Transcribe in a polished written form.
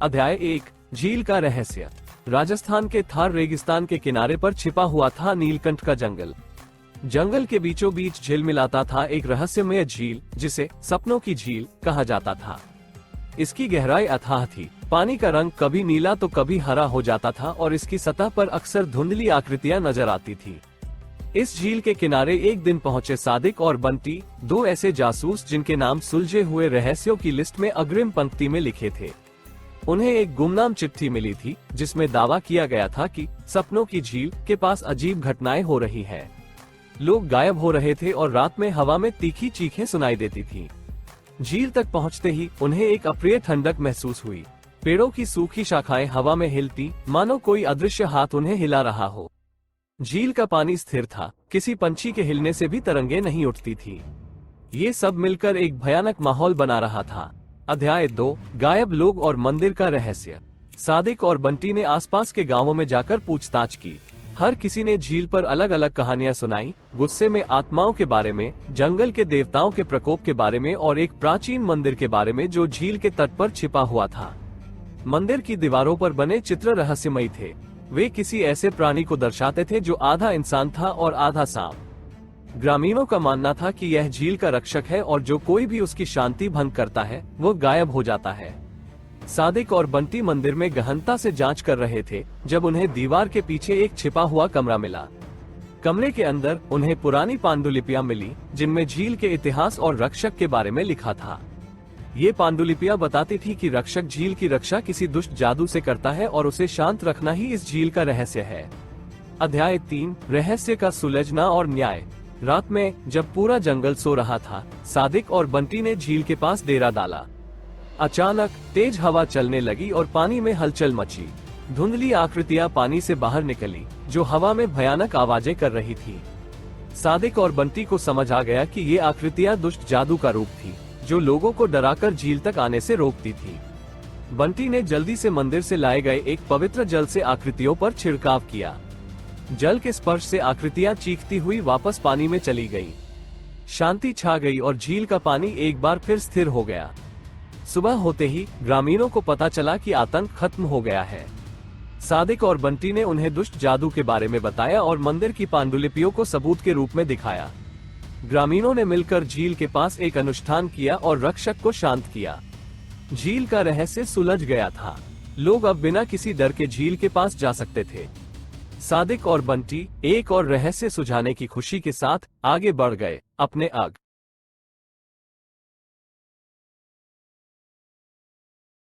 अध्याय 1, झील का रहस्य। राजस्थान के थार रेगिस्तान के किनारे पर छिपा हुआ था नीलकंठ का जंगल। जंगल के बीचों बीच झिलमिलाता था एक रहस्यमय झील, जिसे सपनों की झील कहा जाता था। इसकी गहराई अथाह थी। पानी का रंग कभी नीला तो कभी हरा हो जाता था और इसकी सतह पर अक्सर धुंधली आकृतियां नजर आती थी। इस झील के किनारे एक दिन पहुंचे सादिक और बंटी, दो ऐसे जासूस जिनके नाम सुलझे हुए रहस्यों की लिस्ट में अग्रिम पंक्ति में लिखे थे। उन्हें एक गुमनाम चिट्ठी मिली थी जिसमें दावा किया गया था कि सपनों की झील के पास अजीब घटनाएं हो रही हैं। लोग गायब हो रहे थे और रात में हवा में तीखी चीखें सुनाई देती थीं। झील तक पहुंचते ही उन्हें एक अप्रिय ठंडक महसूस हुई। पेड़ों की सूखी शाखाएं हवा में हिलती, मानो कोई अदृश्य हाथ उन्हें हिला रहा हो। झील का पानी स्थिर था, किसी पंछी के हिलने से भी तरंगे नहीं उठती थी। ये सब मिलकर एक भयानक माहौल बना रहा था। अध्याय 2, गायब लोग और मंदिर का रहस्य। सादिक और बंटी ने आसपास के गांवों में जाकर पूछताछ की। हर किसी ने झील पर अलग अलग कहानियां सुनाई, गुस्से में आत्माओं के बारे में, जंगल के देवताओं के प्रकोप के बारे में और एक प्राचीन मंदिर के बारे में जो झील के तट पर छिपा हुआ था। मंदिर की दीवारों पर बने चित्र रहस्यमयी थे। वे किसी ऐसे प्राणी को दर्शाते थे जो आधा इंसान था और आधा सांप। ग्रामीणों का मानना था कि यह झील का रक्षक है और जो कोई भी उसकी शांति भंग करता है वो गायब हो जाता है। सादिक और बंटी मंदिर में गहनता से जांच कर रहे थे जब उन्हें दीवार के पीछे एक छिपा हुआ कमरा मिला। कमरे के अंदर उन्हें पुरानी पांडुलिपियां मिली जिनमें झील के इतिहास और रक्षक के बारे में लिखा था। ये पांडुलिपियां बताती थी कि रक्षक झील की रक्षा किसी दुष्ट जादू से करता है और उसे शांत रखना ही इस झील का रहस्य है। अध्याय 3, रहस्य का सुलझना और न्याय। रात में जब पूरा जंगल सो रहा था, सादिक और बंटी ने झील के पास डेरा डाला। अचानक तेज हवा चलने लगी और पानी में हलचल मची। धुंधली आकृतियां पानी से बाहर निकली जो हवा में भयानक आवाजें कर रही थी। सादिक और बंटी को समझ आ गया कि ये आकृतियां दुष्ट जादू का रूप थी जो लोगों को डराकर झील तक आने से रोकती थी। बंटी ने जल्दी से मंदिर से लाए गए एक पवित्र जल से आकृतियों पर छिड़काव किया। जल के स्पर्श से आकृतियां चीखती हुई वापस पानी में चली गईं। शांति छा गई और झील का पानी एक बार फिर स्थिर हो गया। सुबह होते ही ग्रामीणों को पता चला कि आतंक खत्म हो गया है। सादिक और बंटी ने उन्हें दुष्ट जादू के बारे में बताया और मंदिर की पांडुलिपियों को सबूत के रूप में दिखाया। ग्रामीणों ने मिलकर झील के पास एक अनुष्ठान किया और रक्षक को शांत किया। झील का रहस्य सुलझ गया था। लोग अब बिना किसी डर के झील के पास जा सकते थे। सादिक और बंटी एक और रहस्य सुझाने की खुशी के साथ आगे बढ़ गए, अपने